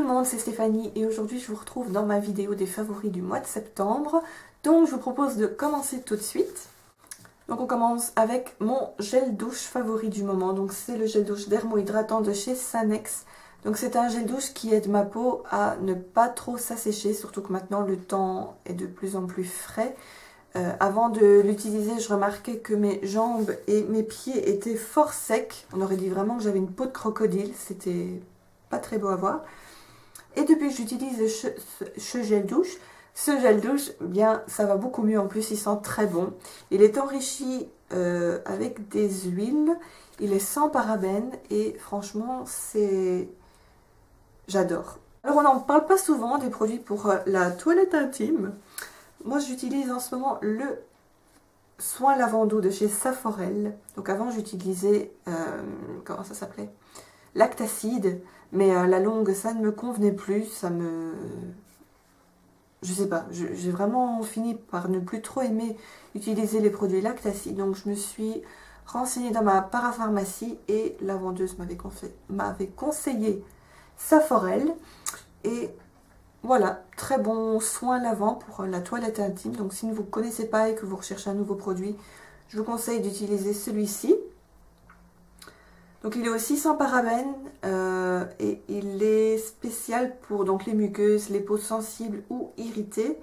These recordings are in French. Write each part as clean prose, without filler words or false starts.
tout le monde, c'est Stéphanie et aujourd'hui je vous retrouve dans ma vidéo des favoris du mois de septembre. Donc je vous propose de commencer tout de suite. Donc on commence avec mon gel douche favori du moment. Donc c'est le gel douche dermo-hydratant de chez Sanex. Donc c'est un gel douche qui aide ma peau à ne pas trop s'assécher, surtout que maintenant le temps est de plus en plus frais. Avant de l'utiliser, je remarquais que mes jambes et mes pieds étaient fort secs. On aurait dit vraiment que j'avais une peau de crocodile. C'était pas très beau à voir. Et depuis que j'utilise ce gel douche, bien, ça va beaucoup mieux. En plus, il sent très bon. Il est enrichi avec des huiles. Il est sans parabènes et franchement, j'adore. Alors, on n'en parle pas souvent des produits pour la toilette intime. Moi, j'utilise en ce moment le soin lavando de chez Saforel. Donc avant, j'utilisais, comment ça s'appelait? Lactacide. Mais à la longue, ça ne me convenait plus. Je sais pas, j'ai vraiment fini par ne plus trop aimer utiliser les produits Lactacide. Donc je me suis renseignée dans ma parapharmacie et la vendeuse m'avait conseillé Saforel. Et voilà, très bon soin lavant pour la toilette intime. Donc si vous ne connaissez pas et que vous recherchez un nouveau produit, je vous conseille d'utiliser celui-ci. Donc il est aussi sans parabènes et il est spécial pour donc, les muqueuses, les peaux sensibles ou irritées.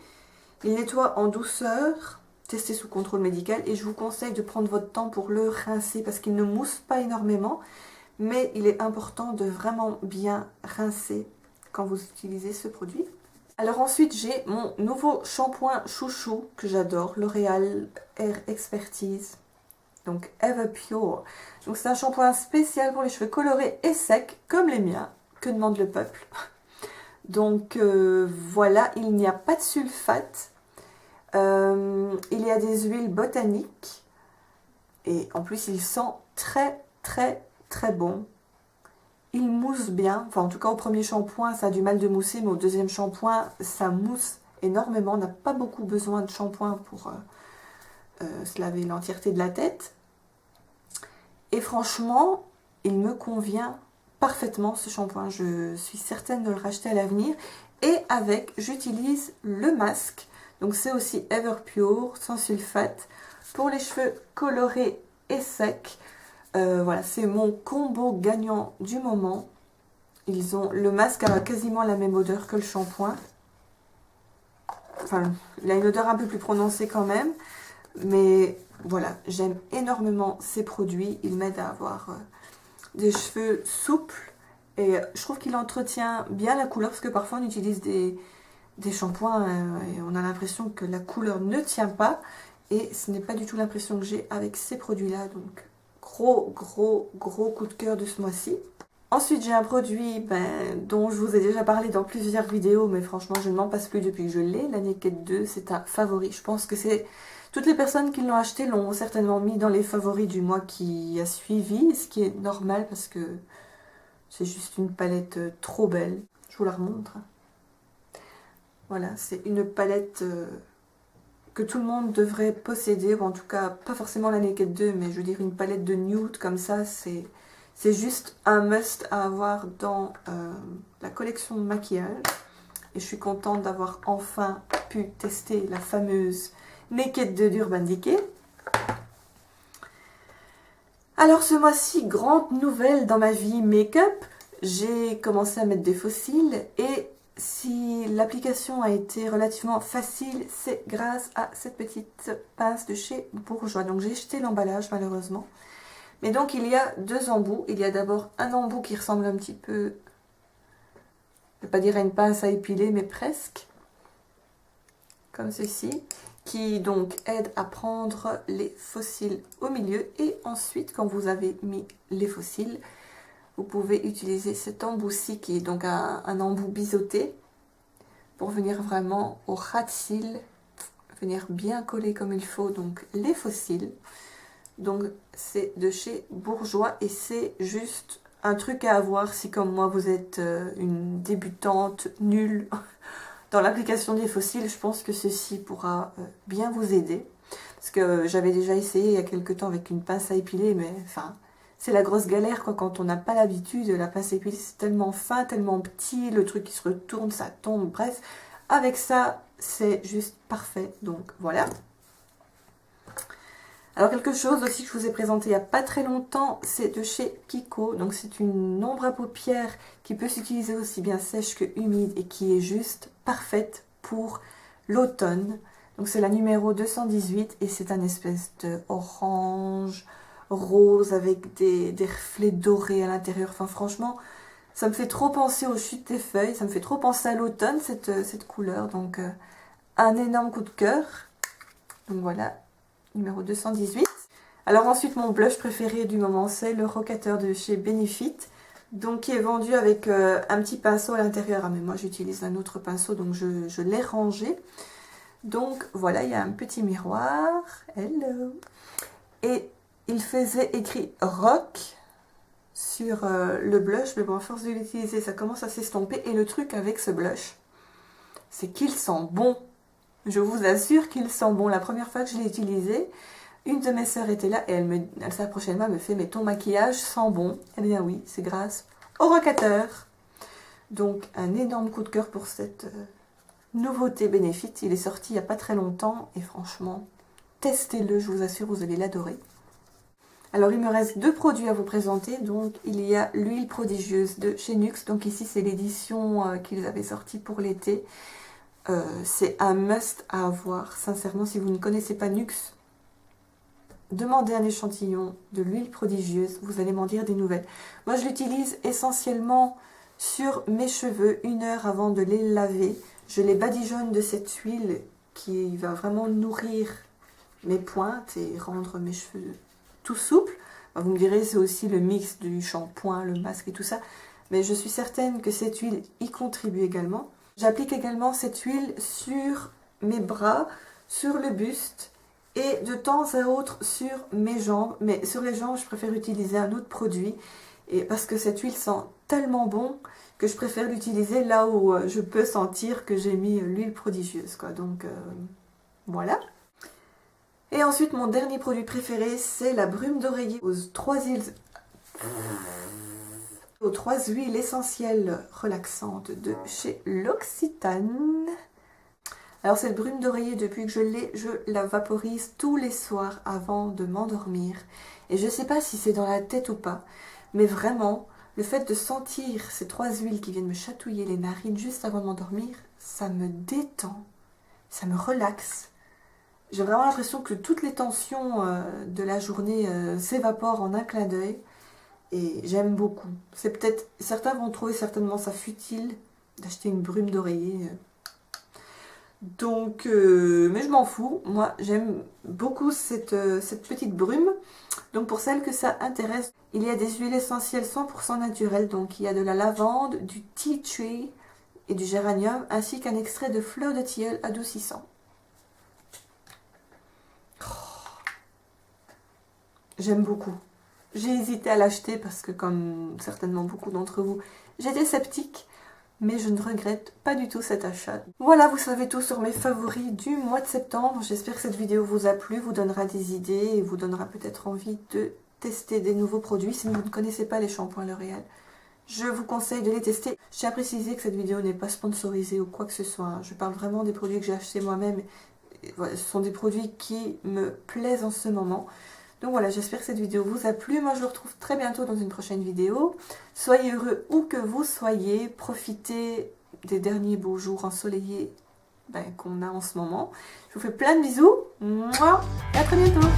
Il nettoie en douceur, testé sous contrôle médical, et je vous conseille de prendre votre temps pour le rincer parce qu'il ne mousse pas énormément, mais il est important de vraiment bien rincer quand vous utilisez ce produit. Alors ensuite, j'ai mon nouveau shampoing chouchou que j'adore, L'Oréal Air Expertise. Donc Everpure. Donc c'est un shampoing spécial pour les cheveux colorés et secs, comme les miens. Que demande le peuple? Donc voilà, il n'y a pas de sulfate. Il y a des huiles botaniques. Et en plus, il sent très très très bon. Il mousse bien, enfin en tout cas au premier shampoing ça a du mal de mousser, mais au deuxième shampoing ça mousse énormément. On n'a pas beaucoup besoin de shampoing pour se laver l'entièreté de la tête. Et franchement, il me convient parfaitement ce shampoing. Je suis certaine de le racheter à l'avenir. Et avec, j'utilise le masque. Donc c'est aussi Everpure, sans sulfate, pour les cheveux colorés et secs. Voilà, c'est mon combo gagnant du moment. Le masque a quasiment la même odeur que le shampoing. Enfin, il a une odeur un peu plus prononcée quand même. Mais voilà, j'aime énormément ces produits. Il m'aide à avoir des cheveux souples. Et je trouve qu'il entretient bien la couleur. Parce que parfois on utilise des shampoings et on a l'impression que la couleur ne tient pas. Et ce n'est pas du tout l'impression que j'ai avec ces produits-là. Donc gros coup de cœur de ce mois-ci. Ensuite, j'ai un produit dont je vous ai déjà parlé dans plusieurs vidéos, mais franchement, je ne m'en passe plus depuis que je l'ai. La Naked 2, c'est un favori. Je pense que toutes les personnes qui l'ont acheté l'ont certainement mis dans les favoris du mois qui a suivi, ce qui est normal parce que c'est juste une palette trop belle. Je vous la remontre. Voilà, c'est une palette que tout le monde devrait posséder, ou en tout cas pas forcément la Naked 2, mais je veux dire une palette de nude comme ça, c'est juste un must à avoir dans la collection de maquillage. Et je suis contente d'avoir enfin pu tester la fameuse Naked 2 d'Urban Decay. Alors ce mois-ci, grande nouvelle dans ma vie make-up, j'ai commencé à mettre des faux cils et si l'application a été relativement facile, c'est grâce à cette petite pince de chez Bourjois. Donc j'ai jeté l'emballage malheureusement. Mais donc il y a deux embouts. Il y a d'abord un embout qui ressemble un petit peu, je ne vais pas dire à une pince à épiler, mais presque. Comme ceci. Qui donc aide à prendre les faux cils au milieu. Et ensuite, quand vous avez mis les faux cils, vous pouvez utiliser cet embout-ci qui est donc un embout biseauté pour venir vraiment au ras de cils, venir bien coller comme il faut donc les faux cils. Donc c'est de chez Bourjois et c'est juste un truc à avoir si comme moi vous êtes une débutante nulle dans l'application des faux cils. Je pense que ceci pourra bien vous aider parce que j'avais déjà essayé il y a quelques temps avec une pince à épiler, mais enfin c'est la grosse galère quoi, quand on n'a pas l'habitude. La pince à huile, c'est tellement fin, tellement petit, le truc qui se retourne, ça tombe, bref. Avec ça, c'est juste parfait. Donc voilà. Alors quelque chose aussi que je vous ai présenté il n'y a pas très longtemps, c'est de chez Kiko. Donc c'est une ombre à paupières qui peut s'utiliser aussi bien sèche que humide et qui est juste parfaite pour l'automne. Donc c'est la numéro 218 et c'est un espèce de orange rose avec des reflets dorés à l'intérieur. Enfin franchement, ça me fait trop penser aux chutes des feuilles, ça me fait trop penser à l'automne cette couleur. Donc un énorme coup de cœur. Donc voilà. Numéro 218. Alors ensuite, mon blush préféré du moment, c'est le Rockateur de chez Benefit. Donc qui est vendu avec un petit pinceau à l'intérieur. Ah mais moi j'utilise un autre pinceau, donc je l'ai rangé. Donc voilà, il y a un petit miroir. Hello. Et il faisait écrit Rock sur le blush. Mais bon, à force de l'utiliser, ça commence à s'estomper. Et le truc avec ce blush, c'est qu'il sent bon. Je vous assure qu'il sent bon. La première fois que je l'ai utilisé, une de mes sœurs était là et elle s'approchait de moi, elle me fait « Mais ton maquillage sent bon ?» Eh bien oui, c'est grâce au Rockateur. Donc un énorme coup de cœur pour cette nouveauté Benefit. Il est sorti il n'y a pas très longtemps et franchement, testez-le, je vous assure, vous allez l'adorer. Alors il me reste deux produits à vous présenter. Donc il y a l'huile prodigieuse de chez NYX. Donc ici c'est l'édition qu'ils avaient sortie pour l'été. C'est un must à avoir. Sincèrement, si vous ne connaissez pas NYX, demandez un échantillon de l'huile prodigieuse. Vous allez m'en dire des nouvelles. Moi, je l'utilise essentiellement sur mes cheveux 1 heure avant de les laver. Je les badigeonne de cette huile qui va vraiment nourrir mes pointes et rendre mes cheveux tout souples. Vous me direz, c'est aussi le mix du shampoing, le masque et tout ça. Mais je suis certaine que cette huile y contribue également. J'applique également cette huile sur mes bras, sur le buste et de temps à autre sur mes jambes. Mais sur les jambes, je préfère utiliser un autre produit et parce que cette huile sent tellement bon que je préfère l'utiliser là où je peux sentir que j'ai mis l'huile prodigieuse, quoi. Donc voilà. Et ensuite, mon dernier produit préféré, c'est la brume d'oreiller aux 3 huiles essentielles relaxantes de chez L'Occitane. Alors cette brume d'oreiller, depuis que je l'ai, je la vaporise tous les soirs avant de m'endormir. Et je ne sais pas si c'est dans la tête ou pas, mais vraiment, le fait de sentir ces 3 huiles qui viennent me chatouiller les narines juste avant de m'endormir, ça me détend, ça me relaxe. J'ai vraiment l'impression que toutes les tensions de la journée s'évaporent en un clin d'œil. Et j'aime beaucoup. C'est peut-être, certains vont trouver certainement ça futile d'acheter une brume d'oreiller. Donc, mais je m'en fous. Moi, j'aime beaucoup cette petite brume. Donc, pour celles que ça intéresse, il y a des huiles essentielles 100% naturelles. Donc, il y a de la lavande, du tea tree et du géranium, ainsi qu'un extrait de fleurs de tilleul adoucissant. J'aime beaucoup. J'ai hésité à l'acheter parce que, comme certainement beaucoup d'entre vous, j'étais sceptique, mais je ne regrette pas du tout cet achat. Voilà, vous savez tout sur mes favoris du mois de septembre. J'espère que cette vidéo vous a plu, vous donnera des idées et vous donnera peut-être envie de tester des nouveaux produits. Si vous ne connaissez pas les shampoings L'Oréal, je vous conseille de les tester. Je tiens à préciser que cette vidéo n'est pas sponsorisée ou quoi que ce soit. Je parle vraiment des produits que j'ai achetés moi-même. Voilà, ce sont des produits qui me plaisent en ce moment. Donc voilà, j'espère que cette vidéo vous a plu. Moi, je vous retrouve très bientôt dans une prochaine vidéo. Soyez heureux où que vous soyez. Profitez des derniers beaux jours ensoleillés qu'on a en ce moment. Je vous fais plein de bisous. Mouah, et à très bientôt.